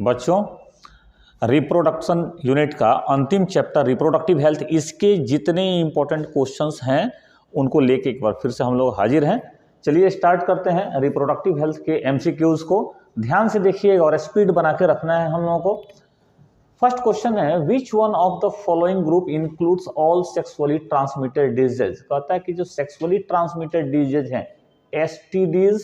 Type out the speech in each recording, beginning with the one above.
बच्चों, reproduction unit का अंतिम चैप्टर रिप्रोडक्टिव हेल्थ, इसके जितने इंपॉर्टेंट क्वेश्चंस हैं उनको लेके एक बार फिर से हम लोग हाजिर हैं। चलिए स्टार्ट करते हैं रिप्रोडक्टिव हेल्थ के एमसीक्यूज को। ध्यान से देखिएगा और स्पीड बना के रखना है हम लोगों को। फर्स्ट क्वेश्चन है, विच one of the following group includes all sexually transmitted disease. कहता है कि जो सेक्सुअली ट्रांसमिटेड डिजीज हैं एसटीडीज,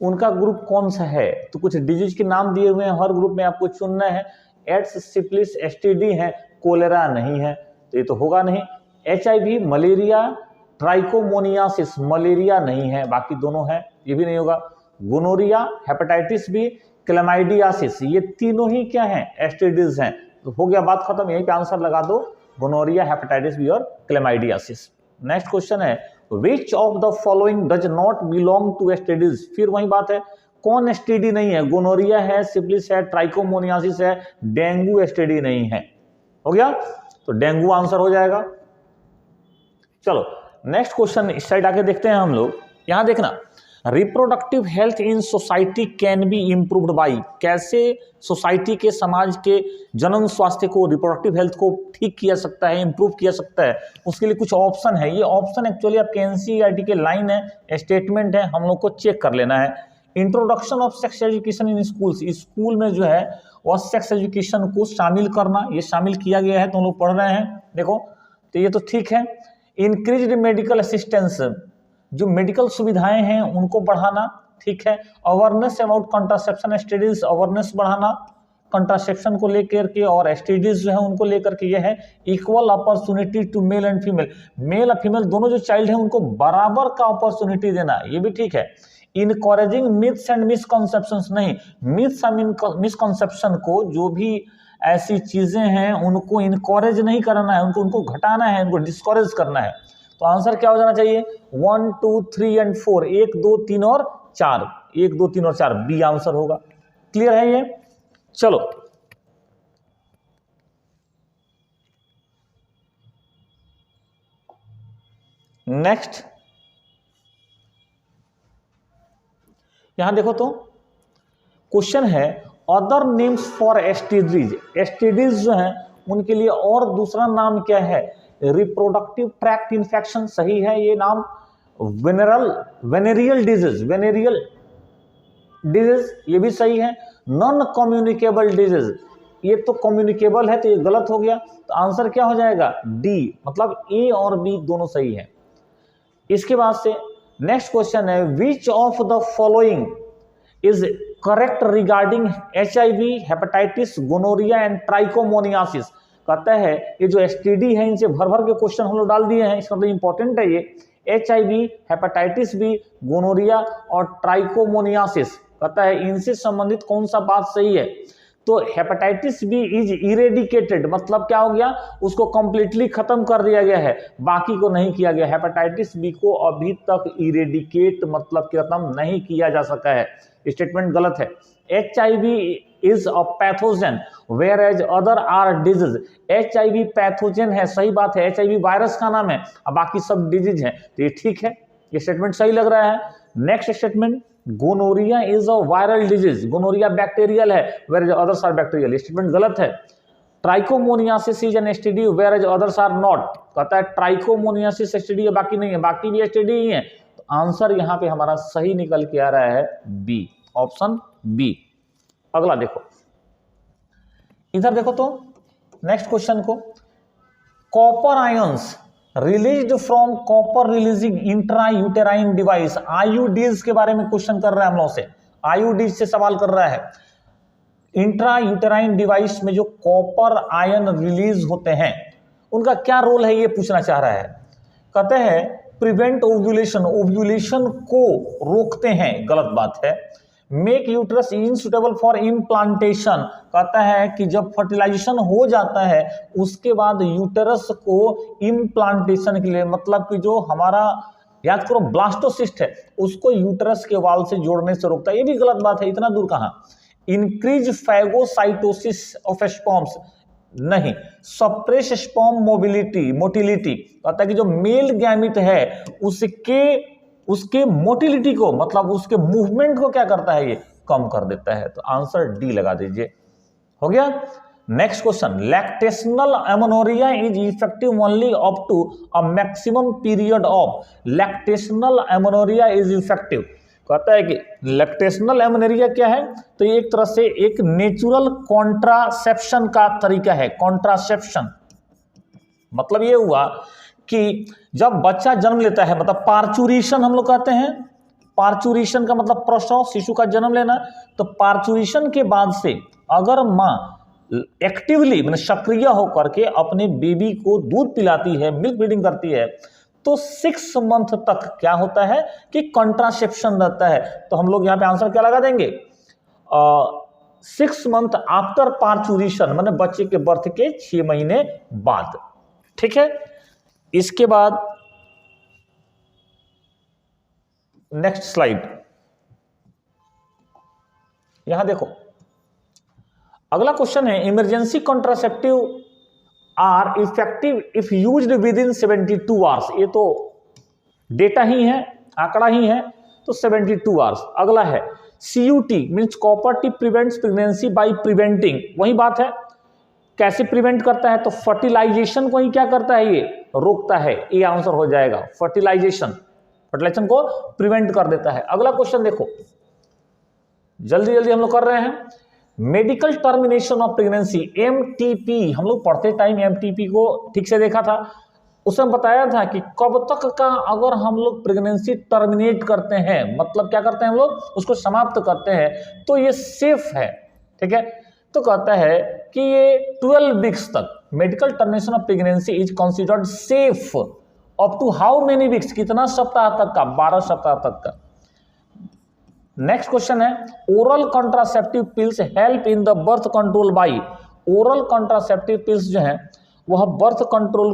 उनका ग्रुप कौन सा है। तो कुछ डिजीज के नाम दिए हुए हैं, हर ग्रुप में आपको चुनना है। एड्स, सिफिलिस, एसटीडी है, कोलेरा नहीं है, तो ये तो होगा नहीं। एचआईवी, मलेरिया, ट्राइकोमोनियासिस, मलेरिया नहीं है, बाकी दोनों है, ये भी नहीं होगा। गोनोरिया, हेपेटाइटिस बी, क्लेमाइडियासिस, ये तीनों ही क्या हैं, एसटीडीज हैं। तो हो गया, बात खत्म, यहीं पे आंसर लगा दो, गोनोरिया, हेपेटाइटिस बी और क्लेमाइडियासिस। नेक्स्ट क्वेश्चन है, which of the following does not belong to STDs. फिर वही बात है, कौन एसटीडी नहीं है। गोनोरिया है, सिफिलिस है, ट्राइकोमोनियासिस है, डेंगू एसटीडी नहीं है। हो गया, तो डेंगू आंसर हो जाएगा। चलो नेक्स्ट क्वेश्चन इस साइड आके देखते हैं हम लोग। यहां देखना, reproductive health in society can be improved by. कैसे सोसाइटी के, समाज के जनन स्वास्थ्य को, रिप्रोडक्टिव हेल्थ को ठीक किया सकता है, इंप्रूव किया सकता है, उसके लिए कुछ ऑप्शन है। ये ऑप्शन एक्चुअली आपके एनसीईआरटी के लाइन है, स्टेटमेंट है, हम लोग को चेक कर लेना है। Introduction of sex education in schools, school में जो है वह सेक्स एजुकेशन को शामिल करना, ये शामिल किया गया है, तो हम लोग पढ़ रहे हैं। देखो तो ये तो ठीक है। इंक्रीज्ड मेडिकल असिस्टेंस, जो मेडिकल सुविधाएं हैं उनको बढ़ाना, ठीक है। Awareness about contraception STDs, awareness बढ़ाना कंट्रासेप्शन को लेकर के, और एसटीडीज जो है उनको लेकर के ये है। Equal opportunity to male and female, male और फीमेल दोनों जो चाइल्ड हैं उनको बराबर का अपॉर्चुनिटी देना, ये भी ठीक है। इनकरेजिंग मिथ्स एंड मिसकॉन्सेप्शंस, नहीं, मिथ्स एंड मिसकॉन्सेप्शन को, जो भी ऐसी चीजें हैं उनको इनकरेज नहीं करना है, उनको घटाना है, उनको डिस्करेज करना है। तो आंसर क्या हो जाना चाहिए, 1, 2, 3 एंड 4, 1, 2, 3 और 4, 1, 2, 3 और 4, बी आंसर होगा। क्लियर है ये। चलो नेक्स्ट, यहां देखो तो क्वेश्चन है, other names for STDs. STDs जो है उनके लिए और दूसरा नाम क्या है, रिप्रोडक्टिव ट्रैक्ट इंफेक्शन, सही है ये नाम। वेनेरियल डिजीज, वेनेरियल डिजीज, ये भी सही है। नॉन कम्युनिकेबल डिजीज, ये तो कम्युनिकेबल है, तो ये गलत हो गया। तो आंसर क्या हो जाएगा, डी, मतलब ए और बी दोनों सही है। इसके बाद से नेक्स्ट क्वेश्चन है, which of the following is correct regarding HIV, hepatitis, gonorrhoea and trichomoniasis. कहता है ये जो एसटीडी है इनसे भर भर के क्वेश्चन हम लोग डाल दिए हैं, इसका मतलब इंपॉर्टेंट है ये। एचआईवी, हेपेटाइटिस बी, गोनोरिया और ट्राइकोमोनियासिस, कहता है इनसे संबंधित कौन सा बात सही है। तो हेपेटाइटिस बी इज इरेडिकेटेड, मतलब क्या हो गया, उसको कंप्लीटली खत्म कर दिया गया है, बाकी को नहीं किया गया। हेपेटाइटिस बी को अभी तक इरेडिकेट मतलब खत्म नहीं किया जा सका है, स्टेटमेंट गलत है। HIV is a pathogen whereas other are disease, HIV pathogen है, सही बात है, एचआईवी वायरस का नाम है, अब बाकी सब डिजीज है, तो ये ठीक है, ये स्टेटमेंट सही लग रहा है। Next statement, gonorrhoea is a viral disease, gonorrhoea bacterial है, whereas others are bacterial, statement गलत है। Trichomoniasis is an STD whereas others are not, कहता है ट्राइकोमोनियासिस एसटीडी है, बाकी नहीं है, बाकी भी एसटीडी ही है। तो आंसर यहां पे हमारा सही निकल के आ रहा है बी, ऑप्शन बी। अगला देखो, इधर देखो तो नेक्स्ट क्वेश्चन को, copper ions released from copper releasing intra uterine device, IUDs के बारे में क्वेश्चन कर रहा है हम लोग से, आईयूडीज से सवाल कर रहा है। इंट्रा यूटेराइन डिवाइस में जो कॉपर आयन रिलीज होते हैं उनका क्या रोल है, ये पूछना चाह रहा है। कहते हैं प्रिवेंट ओव्यूलेशन, ओव्यूलेशन को रोकते हैं, गलत बात है। मेक यूट्रस इनसुटेबल फॉर इम्प्लांटेशन, कहता है कि जब फर्टिलाइजेशन हो जाता है उसके बाद यूटेरस को इम्प्लांटेशन के लिए, मतलब कि जो हमारा, याद करो, ब्लास्टोसिस्ट है उसको यूटेरस के वाल से जोड़ने से रोकता है, ये भी गलत बात है, इतना दूर कहां। इंक्रीज फैगोसाइटोसिस ऑफ स्पर्म्स, नहीं। सप्रेस स्पर्म मोटिलिटी, कहता है कि जो मेल गैमिट है उसके मोटिलिटी को, मतलब उसके मूवमेंट को क्या करता है, ये कम कर देता है। तो आंसर डी लगा दीजिए। हो गया। Next question, lactational amenorrhoea is effective only up to a maximum period of, lactational amenorrhoea is effective, कहता है कि लैक्टेशनल एमोनोरिया क्या है, तो ये एक तरह से एक नेचुरल कॉन्ट्रासेप्शन का तरीका है। कॉन्ट्रासेप्शन मतलब ये हुआ कि जब बच्चा जन्म लेता है, मतलब पार्चुरेशन हम लोग कहते हैं, पार्चुरेशन का मतलब प्रसव, शिशु का जन्म लेना, तो पार्चुरेशन के बाद से अगर माँ एक्टिवली मतलब सक्रिय होकर के अपने बेबी को दूध पिलाती है, मिल्क फीडिंग करती है, तो 6 मंथ तक क्या होता है कि कॉन्ट्रासेप्शन रहता है। तो हम लोग यहाँ पे आंसर क्या लगा देंगे, 6 मंथ आफ्टर पार्चुरेशन, माने बच्चे के बर्थ के 6 महीने बाद। ठीक है। इसके बाद नेक्स्ट स्लाइड, यहां देखो अगला क्वेश्चन है, emergency contraceptive are effective if used within 72 hours. ये तो डेटा ही है, आंकड़ा ही है, तो 72 आवर्स। अगला है CUT means copper T prevents pregnancy by preventing, वही बात है, कैसे प्रिवेंट करता है, तो फर्टिलाइजेशन को ही क्या करता है, ये रोकता है। ये आंसर हो जाएगा, फर्टिलाइजेशन को प्रिवेंट कर देता है। अगला क्वेश्चन देखो, जल्दी जल्दी हम लोग कर रहे हैं, medical termination of pregnancy MTP, हम लोग पढ़ते टाइम MTP को ठीक से देखा था, उसमें बताया था कि कब तक का अगर हम लोग प्रेगनेंसी टर्मिनेट करते हैं, मतलब क्या करते हैं हम लोग उसको समाप्त करते हैं, तो ये सेफ है। ठीक है। तो कहता है कि ये 12 वीक्स तक medical termination of pregnancy is considered safe up to how many weeks, कितना सप्ताह तक का, 12 सप्ताह तक का। नेक्स्ट क्वेश्चन है, oral contraceptive pills help in the birth control by, oral contraceptive pills जो हैं वह बर्थ कंट्रोल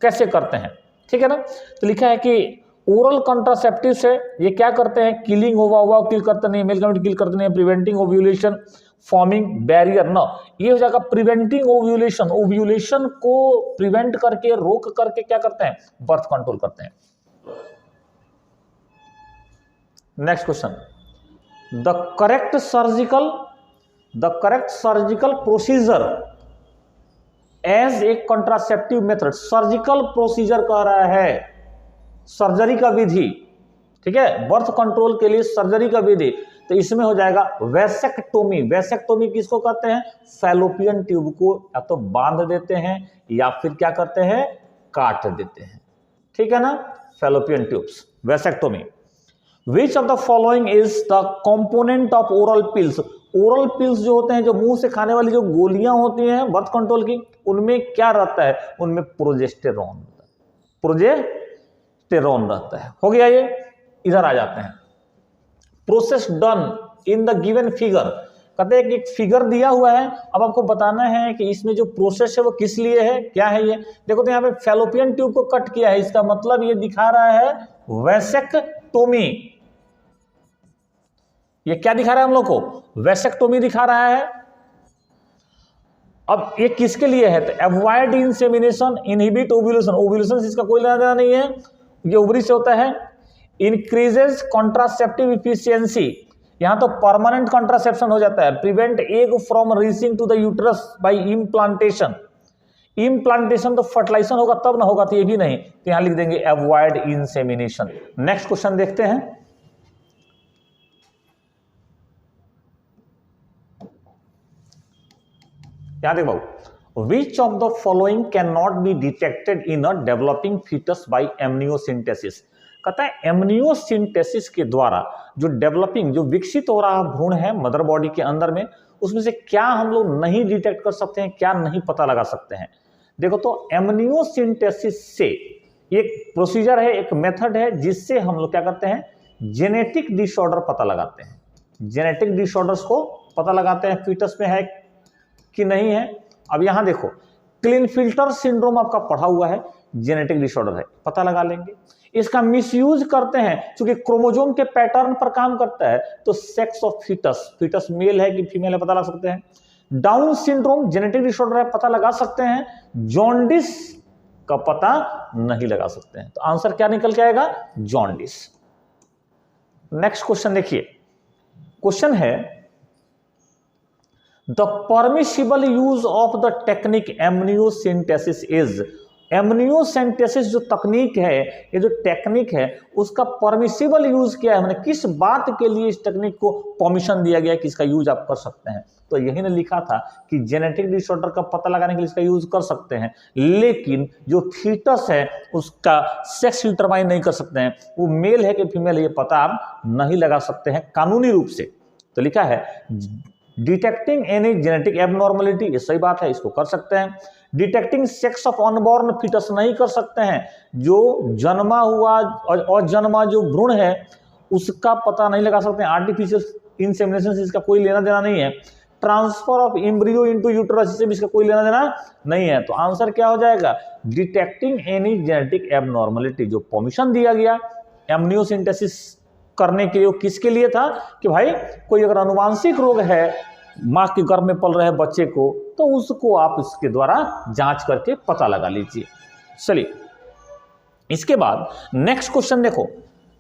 कैसे करते हैं। ठीक है ना। तो लिखा है कि ओरल कॉन्ट्रासेप्टिव से ये क्या करते हैं, किलिंग ओवा किल करते नहीं, मेल गामेट किल करते नहीं, प्रिवेंटिंग ओव्यूलेशन, फॉर्मिंग बैरियर न, ये हो जाएगा प्रिवेंटिंग ओव्यूलेशन, ओव्यूलेशन को प्रिवेंट करके, रोक करके क्या करते हैं, बर्थ कंट्रोल करते हैं। Next question, the correct surgical procedure as a contraceptive method, surgical procedure कह रहा है, सर्जरी का विधि। ठीक है, बर्थ कंट्रोल के लिए सर्जरी का विधि, तो इसमें हो जाएगा वैसेक्टोमी। वैसेक्टोमी किसको कहते हैं, फैलोपियन ट्यूब को या तो बांध देते हैं या फिर क्या करते हैं, काट देते हैं। ठीक है ना, fallopian tubes, vasectomy. Which of the following is the component of oral pills, oral pills जो होते हैं, जो मुंह से खाने वाली जो गोलियां होती हैं बर्थ कंट्रोल की, उनमें क्या रहता है, उनमें प्रोजेस्टेरॉन, प्रोजेस्टेरॉन रहता है। हो गया ये। इधर आ जाते हैं, process done in the given figure, कहते हैं कि एक फिगर दिया हुआ है, अब आपको बताना है कि इसमें जो प्रोसेस है वो किस लिए है, क्या है ये। देखो तो यहाँ पे फैलोपियन ट्यूब को कट किया है, इसका मतलब ये दिखा रहा है वैसेक्टोमी। ये क्या दिखा रहा है हम लोग को, वैसेक्टोमी दिखा रहा है। अब ये किसके लिए है, तो avoid insemination, inhibit ovulation, ovulation से इसका कोई लेना देना नहीं है, ये ओवरी से होता है। इंक्रीजेस कॉन्ट्रासेप्टिव इफिशियंसी, यहां तो परमानेंट कॉन्ट्रासेप्शन हो जाता है। Prevent egg from reaching to the uterus by implantation, implantation तो फर्टिलाइजेशन होगा तब ना होगा, तो ये भी नहीं, तो यहां लिख देंगे अवॉइड इंसेमिनेशन। नेक्स्ट क्वेश्चन देखते हैं, यहां देख बाबू, which of the following can not be detected in a developing foetus by amniocentesis, कहता है एमनियोसिंथेसिस के द्वारा जो डेवलपिंग, जो विकसित हो रहा भ्रूण है मदर बॉडी के अंदर में, उसमें से क्या हम लोग नहीं डिटेक्ट कर सकते हैं, क्या नहीं पता लगा सकते हैं। देखो तो एमनियोसिंथेसिस से एक प्रोसीजर है, एक मेथड है, जिससे हम लोग क्या करते हैं, जेनेटिक डिसऑर्डर पता लगाते हैं, जेनेटिक डिसऑर्डर्स को पता लगाते हैं, फीटस में है कि नहीं है। अब यहां देखो, क्लिनफिल्टर सिंड्रोम आपका पढ़ा हुआ है, जेनेटिक डिसऑर्डर है, पता लगा लेंगे। इसका मिसयूज करते हैं, क्योंकि क्रोमोसोम के पैटर्न पर काम करता है, तो sex of foetus, foetus male है कि फीमेल है पता लगा सकते हैं। डाउन सिंड्रोम जेनेटिक डिसऑर्डर है, पता लगा सकते हैं। जॉन्डिस का पता नहीं लगा सकते हैं, तो आंसर क्या निकल के आएगा, जॉन्डिस। नेक्स्ट क्वेश्चन देखिए, क्वेश्चन है the permissible use of the technique amniocentesis is, amniocentesis जो तकनीक है, ये जो टेक्निक है उसका परमिसिबल यूज क्या है, मतलब किस बात के लिए इस टेक्निक को परमिशन दिया गया है कि इसका यूज आप कर सकते हैं। तो यही ने लिखा था कि जेनेटिक डिसऑर्डर का पता लगाने के लिए इसका यूज कर सकते हैं, लेकिन जो फीटस है उसका सेक्स डिटरमाइन नहीं कर सकते हैं, वो मेल है कि फीमेल है ये पता आप नहीं लगा सकते हैं कानूनी रूप से। तो लिखा है डिटेक्टिंग एनी जेनेटिक एबनॉर्मलिटी, ये सही बात है, इसको कर सकते हैं। Detecting sex of unborn foetus नहीं कर सकते हैं, जो जन्मा हुआ और जन्मा जो भ्रूण है उसका पता नहीं लगा सकते हैं। आर्टिफिशियल इंसेमिनेशन से इसका कोई लेना देना नहीं है। Transfer of embryo into uterus से भी इसका कोई लेना देना नहीं है। तो आंसर क्या हो जाएगा, डिटेक्टिंग एनी जेनेटिक एबनॉर्मलिटी, जो परमिशन दिया गया एमनियोसिंथेसिस करने के लिए, किसके लिए था कि भाई कोई अगर अनुवांशिक रोग है मां के गर्भ में पल रहे बच्चे को, तो उसको आप इसके द्वारा जांच करके पता लगा लीजिए। चलिए इसके बाद नेक्स्ट क्वेश्चन देखो,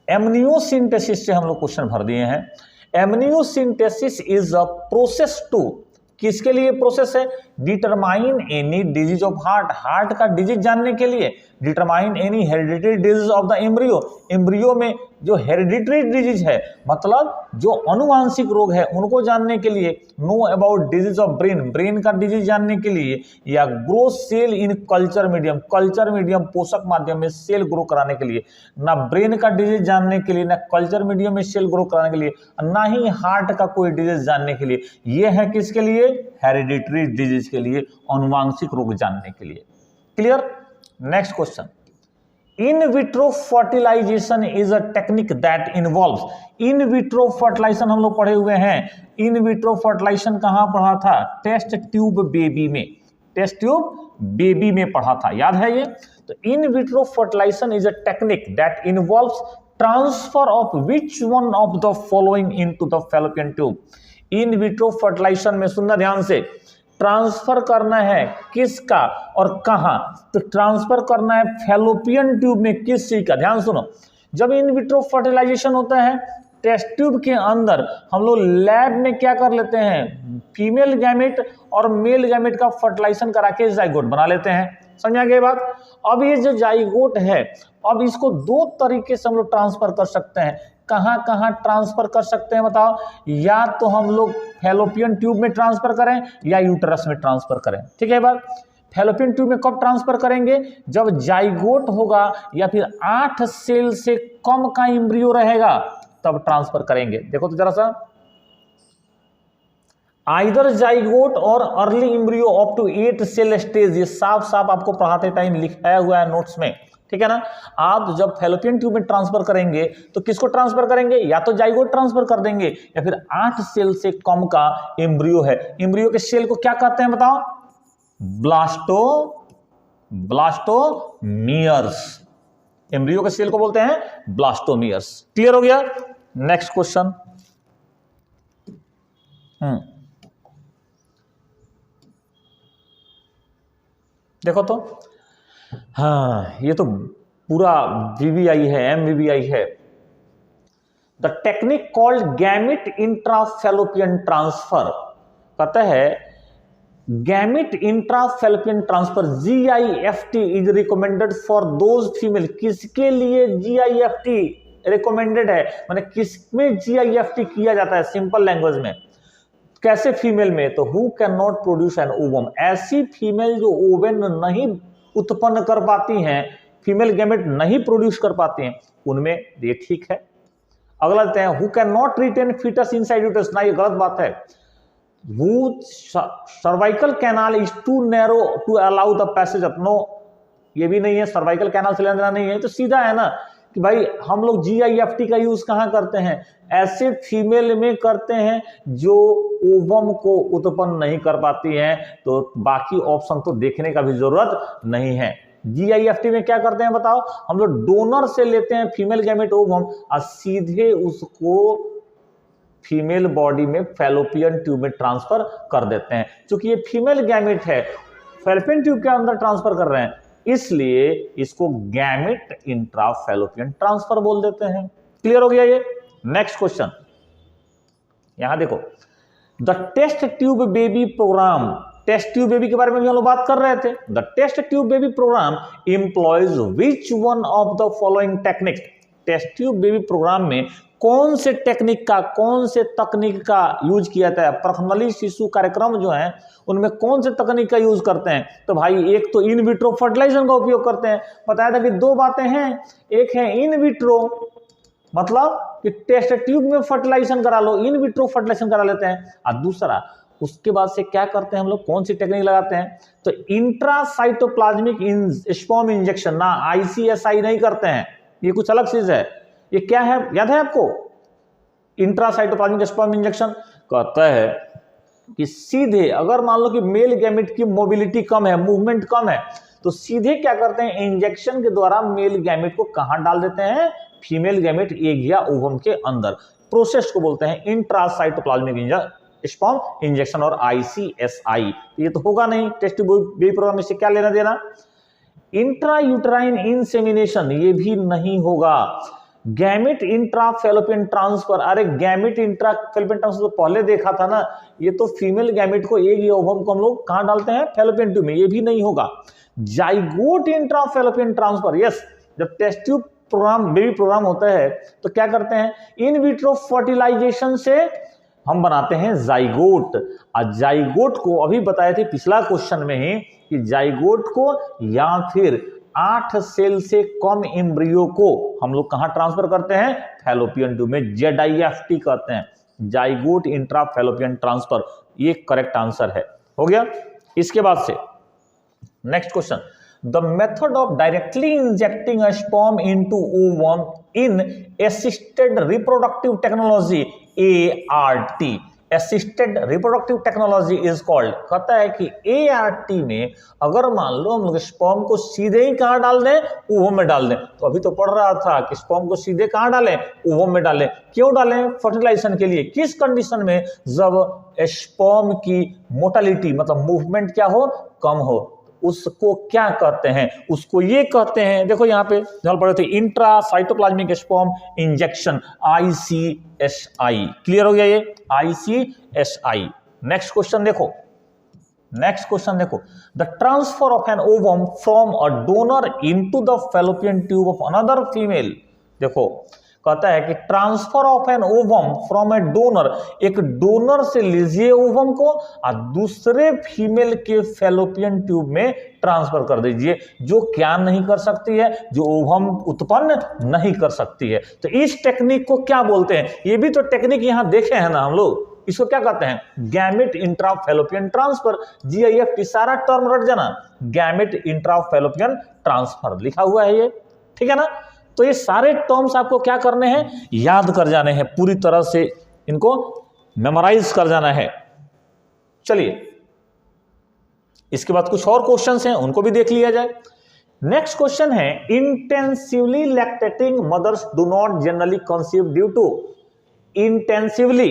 एमनियोसिंथेसिस से हम लोग क्वेश्चन भर दिए हैं। एमनियोसिंथेसिस इज अ प्रोसेस टू, किसके लिए प्रोसेस है, determine any disease of heart, heart का डिजीज जानने के लिए। Determine any hereditary disease of the embryo, embryo में जो हेरिडिटरी डिजीज है मतलब जो अनुवांशिक रोग है उनको जानने के लिए। Know about disease of brain, brain का डिजीज जानने के लिए। या grow cell in culture medium, culture medium पोषक माध्यम में सेल ग्रो कराने के लिए। ना ब्रेन का डिजीज जानने के लिए, ना कल्चर मीडियम में सेल ग्रो कराने के लिए, ना ही हार्ट का कोई डिजीज जानने के लिए। ये है किसके लिए, हेरिडिटरी डिजीज के लिए, अनुवांशिक रोग जानने के लिए। Clear. Next question, in vitro fertilisation is a technique that involves, in vitro fertilisation हम लोग पढ़े हुए हैं। इन विट्रो फर्टिलाइजेशन कहां पढ़ा था, टेस्ट ट्यूब बेबी में, टेस्ट ट्यूब बेबी में पढ़ा था, याद है ये। तो in vitro fertilisation is a technique that involves transfer of which one of the following into the fallopian tube. In vitro fertilisation में सुनना ध्यान से, ट्रांसफर करना है किसका और कहां, तो ट्रांसफर करना है फैलोपियन ट्यूब में, किस चीज का, ध्यान सुनो। जब इन विट्रो फर्टिलाइजेशन होता है टेस्ट ट्यूब के अंदर, हम लोग लैब में क्या कर लेते हैं, फीमेल गैमेट और मेल गैमेट का फर्टिलाइजेशन करा के जाइगोट बना लेते हैं। समझा गया बात। अब ये जो जाइगोट है, अब इसको दो तरीके से हम लोग ट्रांसफर कर सकते हैं। कहां कहां ट्रांसफर कर सकते हैं बताओ, या तो हम लोग फैलोपियन ट्यूब में ट्रांसफर करें या यूटेरस में ट्रांसफर करें। ठीक है बात। फैलोपियन ट्यूब में कब ट्रांसफर करेंगे, जब जाइगोट होगा या फिर 8 सेल से कम का एम्ब्रियो रहेगा तब ट्रांसफर करेंगे। देखो तो जरा सा, आइदर जाइगोट और early embryo up to 8 cell stage, ये साफ साफ आपको पढ़ाते टाइम लिखाया हुआ है नोट्स में, ठीक है ना। आप जब फैलोपियन ट्यूब में ट्रांसफर करेंगे तो किसको ट्रांसफर करेंगे, या तो जाइगोट ट्रांसफर कर देंगे या फिर 8 सेल से कम का एम्ब्रियो है। एम्ब्रियो के सेल को क्या कहते हैं बताओ, ब्लास्टोमियर्स, एम्ब्रियो के सेल को बोलते हैं ब्लास्टोमियर्स। क्लियर हो गया। नेक्स्ट क्वेश्चन, देखो तो, हाँ ये तो पूरा वीवीआई है, एमवीवीआई है। The technique called gamete intrafallopian transfer, कहता है gamete intrafallopian transfer GIFT is recommended for those female, किसके लिए GIFT रिकमेंडेड है, माने किसमें GIFT किया जाता है, सिंपल लैंग्वेज में कैसे, फीमेल में। तो who can not produce an ovum, ऐसी फीमेल जो ओवेन नहीं उत्पन्न कर पाती हैं, फीमेल गैमेट नहीं प्रोड्यूस कर पाती हैं, उनमें ये ठीक है। अगला लेते हैं, who can not retain foetus inside uterus, ना ये गलत बात है। Who cervical canal is too narrow to allow the passage of, no ये भी नहीं है, सर्वाइकल कैनाल से लेना नहीं है। तो सीधा है ना कि भाई हम लोग GIFT का यूज कहां करते हैं, ऐसे फीमेल में करते हैं जो ओवम को उत्पन्न नहीं कर पाती हैं। तो बाकी ऑप्शन तो देखने का भी जरूरत नहीं है। GIFT में क्या करते हैं बताओ, हम लोग डोनर से लेते हैं फीमेल गैमेट ओवम और सीधे उसको फीमेल बॉडी में फैलोपियन ट्यूब में ट्रांसफर कर देते हैं। क्योंकि ये फीमेल गैमेट है, फैलोपियन ट्यूब के अंदर ट्रांसफर कर रहे हैं, इसलिए इसको गैमेट इंट्राफैलोपियन ट्रांसफर बोल देते हैं। क्लियर हो गया ये। नेक्स्ट क्वेश्चन, यहां देखो, the test tube baby programme, test tube baby के बारे में भी हम लोग बात कर रहे थे। The test tube baby programme employs which one of the following technique, test tube baby programme में कौन से टेक्निक का, कौन से तकनीक का यूज किया जाता है। प्रथमली शिशु कार्यक्रम जो है उनमें कौन से तकनीक का यूज करते हैं, तो भाई एक तो इन विट्रो फर्टिलाइजेशन का उपयोग करते हैं। बताया था कि दो बातें हैं, एक है इन विट्रो मतलब कि टेस्ट ट्यूब में फर्टिलाइजेशन करा लो, इन विट्रो फर्टिलाइजेशन करा लेते हैं, और दूसरा उसके बाद से क्या करते हैं हम लोग, कौन सी टेक्निक लगाते हैं, तो इंट्रासाइटोप्लाज्मिक स्पर्म इंजेक्शन ना, ICSI नहीं करते हैं, ये कुछ अलग चीज है। ये क्या है याद है आपको, इंट्रासाइटोप्लाज्मिक स्पर्म इंजेक्शन कहता है कि सीधे अगर मान लो कि मेल गैमेट की मोबिलिटी कम है, मूवमेंट कम है, तो सीधे क्या करते हैं, इंजेक्शन के द्वारा मेल गैमेट को कहां डाल देते हैं, फीमेल गैमेट एग या ओवम के अंदर। प्रोसेस को बोलते हैं इंट्रासाइटोप्लाज्मिक स्पर्म इंजेक्शन और ICSI। ये तो होगा नहीं, टेस्ट बेबी प्रोग्राम से क्या लेना देना। इंट्रायूटराइन इंसेमिनेशन ये भी नहीं होगा। गैमेट इंट्राफेलोपियन ट्रांसफर, अरे गैमेट इंट्राफेलोपियन ट्रांसफर तो पहले देखा था ना, ये तो फीमेल गैमेट को एग या ओवम को हम लोग कहां डालते हैं, फेलोपियन ट्यूब में, ये भी नहीं होगा। जाइगोट इंट्राफेलोपियन ट्रांसफर, यस, जब test tube programme baby programme होता है तो क्या करते हैं, इन विट्रो फर्टिलाइजेशन से हम बनाते हैं जाइगोट। और जाइगोट को अभी बताए थे पिछला क्वेश्चन में ही कि जाइगोट को या फिर 8 सेल से कम एम्ब्रियो को हम लोग कहां ट्रांसफर करते हैं, फैलोपियन ट्यूब में, ZIFT कहते हैं, जाइगोट इंट्राफेलोपियन ट्रांसफर, ये करेक्ट आंसर है। हो गया। इसके बाद से next question, the method of directly injecting a sperm into ovum in assisted reproductive technology ART, assisted reproductive technology is called. कहता है कि ART में अगर मान लो हम लोग स्पर्म को सीधे ही कहां डाल दें, ओवम में डाल दें, तो अभी तो पढ़ रहा था कि स्पर्म को सीधे कहां डालें, ओवम में डालें। क्यों डालें, फर्टिलाइजेशन के लिए। किस कंडीशन में, जब स्पर्म की मोटालिटी मतलब मूवमेंट क्या हो, कम हो, उसको क्या कहते हैं, उसको ये कहते हैं, देखो यहां पे जहां पढ़े थे, intracytoplasmic sperm injection, ICSI। Clear हो गया ये, ICSI। नेक्स्ट क्वेश्चन देखो, नेक्स्ट क्वेश्चन देखो, the transfer of an ovum from a donor into the fallopian tube of another female. देखो कहता है कि transfer of an ovum from A donor, एक डोनर से लीजिए ओवम को और दूसरे फीमेल के फैलोपियन ट्यूब में ट्रांसफर कर दीजिए, जो क्या नहीं कर सकती है, जो ओवम उत्पन्न नहीं कर सकती है। तो इस टेक्निक को क्या बोलते हैं, ये भी तो टेक्निक यहां देखे हैं ना हम लोग, इसको क्या कहते हैं, गैमेट इंट्राफेलोपियन ट्रांसफर, GIFT, सारा टर्म रट जाना, गैमेट इंट्राफेलोपियन ट्रांसफर लिखा हुआ है ये, ठीक है ना। तो ये सारे टर्म्स आपको क्या करने हैं, याद कर जाने हैं, पूरी तरह से इनको मेमोराइज कर जाना है। चलिए इसके बाद कुछ और क्वेश्चंस हैं, उनको भी देख लिया जाए। नेक्स्ट क्वेश्चन है, intensively lactating mothers do not generally conceive due to. Intensively,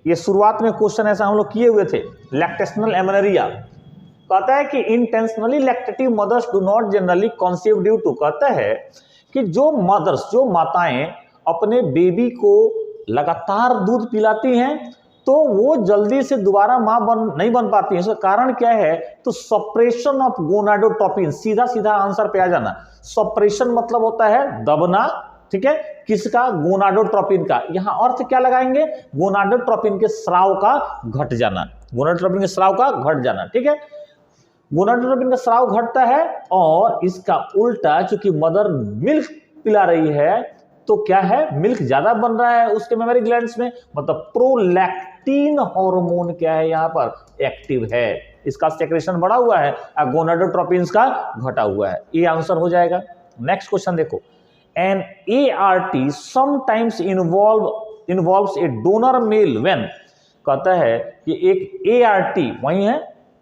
ये शुरुआत में क्वेश्चन ऐसा हम लोग किए हुए थे, लैक्टेशनल एमेनोरिया। कहता है कि intentionally lactative mothers do not generally conceive due to, कहता है कि जो मदर्स, जो माताएं अपने बेबी को लगातार दूध पिलाती हैं तो वो जल्दी से दोबारा मां नहीं बन पाती है। इसका कारण क्या है, तो सप्रेशन ऑफ गोनाडोट्रोपिन, सीधा सीधा आंसर पे आ जाना। सप्रेशन मतलब होता है दबना, ठीक है, किसका, गोनाडोट्रोपिन का। यहां अर्थ क्या लगाएंगे, गोनाडोट्रोपिन के स्राव का घट जाना, गोनाडोट्रोपिन के स्राव का घट जाना, ठीक है। गोनाडोट्रोपिन का स्राव घटता है और इसका उल्टा, चूंकि मदर मिल्क पिला रही है तो क्या है, मिल्क ज्यादा बन रहा है उसके मेमोरी ग्लैंड्स में, मतलब प्रोलैक्टिन हार्मोन क्या है यहां पर, एक्टिव है, इसका सेक्रेशन बढ़ा हुआ है और गोनाडोट्रोपिन का घटा हुआ है। ये आंसर हो जाएगा। नेक्स्ट क्वेश्चन देखो, an ART sometimes involves a donor male when. कहता है कि एक ART वही है,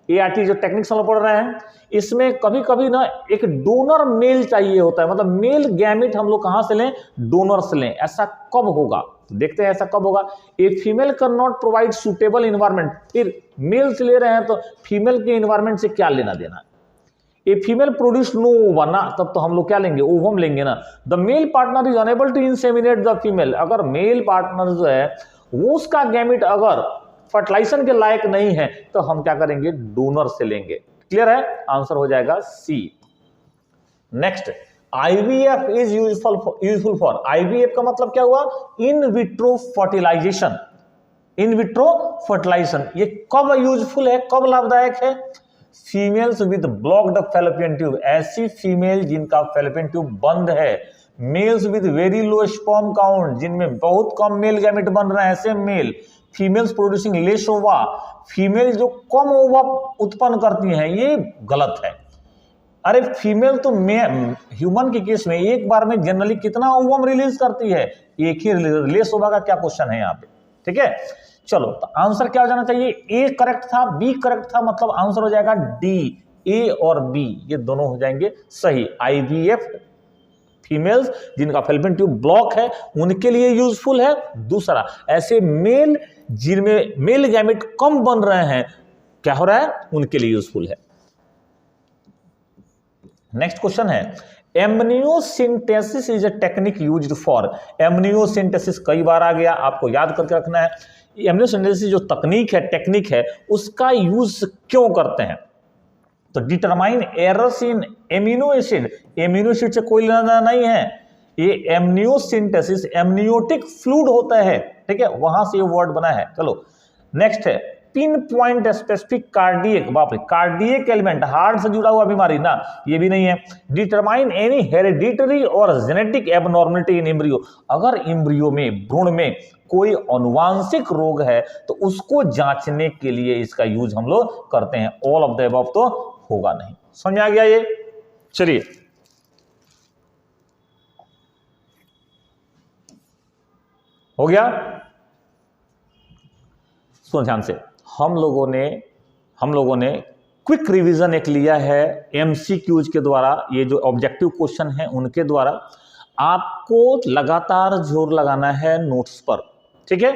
ART जो टेक्निक्स हम पढ़ रहे हैं, इसमें कभी कभी ना एक डोनर मेल चाहिए होता है, मतलब मेल गैमेट हम लोग कहां से लें, डोनर से लें। ऐसा कब होगा, तो देखते हैं ऐसा कब होगा। A female can not provide suitable environment, फिर मेल से ले रहे हैं तो फीमेल के इन्वायरमेंट से क्या लेना देना। ए फीमेल प्रोड्यूस नो ओवा ना, तब तो हम लोग क्या लेंगे, ओवम लेंगे ना। The male partner is unable to inseminate the female, अगर मेल पार्टनर जो है वो उसका गैमेट अगर फर्टिलाइजेशन के लायक नहीं है तो हम क्या करेंगे, डोनर से लेंगे। क्लियर है, आंसर हो जाएगा C. Next, IVF is useful for, IVF का मतलब क्या हुआ, in vitro fertilisation. In vitro fertilisation ये कब यूजफुल है, कब लाभदायक है, females with blocked fallopian tube, ऐसी फीमेल जिनका फैलोपियन ट्यूब बंद है, males with very low sperm count, जिनमें बहुत कम मेल गैमेट बन रहे हैं, ऐसे male, females producing less ova, female जो कम ओवा उत्पन्न करती हैं, ये गलत है। अरे फीमेल तो ह्यूमन के केस में एक बार में जनरली कितना ओवम रिलीज करती है, एक ही लेस ओवा का क्या क्वेश्चन है यहाँ पे, ठीक है। चलो तो आंसर क्या हो जाना चाहिए, ए करेक्ट था, बी करेक्ट था, मतलब आंसर हो जाएगा डी, ए और बी ये दोनों हो जाएंगे सही। IVF फीमेल्स जिनका फैलोपियन ट्यूब ब्लॉक है उनके लिए यूजफुल है। दूसरा, ऐसे मेल जिनमें मेल गैमेट कम बन रहे हैं, क्या हो रहा है, उनके लिए यूजफुल है। नेक्स्ट क्वेश्चन है, amniocentesis is a technique used for, amniocentesis कई बार आ गया, आपको याद करके रखना है। एमनियोसिंथेसिस जो तकनीक है, टेक्निक है, उसका यूज क्यों करते हैं, तो determine errors in amino acid, amino acid से कोई लेना नहीं है, ये एमनियोसिंथेसिस एमनियोटिक फ्लूइड होता है, ठीक है, वहां से ये वर्ड बना है। चलो नेक्स्ट है, पिन पॉइंट स्पेसिफिक कार्डियक, बाप रे, कार्डियक एलिमेंट, हार्ट से जुड़ा हुआ बीमारी ना, ये भी नहीं है। डिटरमाइन एनी हेरिडिटरी और जेनेटिक एबनॉर्मलिटी इन एम्ब्रियो, अगर एम्ब्रियो में, भ्रूण में कोई अनुवांशिक रोग है तो उसको जांचने के लिए इसका यूज हम लोग करते हैं। ऑल ऑफ द अबव तो होगा नहीं। समझ आ गया ये, चलिए हो गया। सुन ध्यान से, हम लोगों ने क्विक रिवीजन एक लिया है MCQs के द्वारा, ये जो ऑब्जेक्टिव क्वेश्चन है उनके द्वारा। आपको लगातार जोर लगाना है नोट्स पर, ठीक है।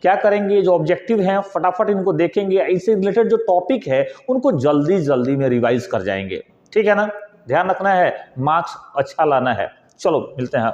क्या करेंगे, जो ऑब्जेक्टिव हैं फटाफट इनको देखेंगे, इससे रिलेटेड जो टॉपिक है उनको जल्दी जल्दी में रिवाइज कर जाएंगे, ठीक है ना। ध्यान रखना है, मार्क्स अच्छा लाना है। चलो मिलते हैं।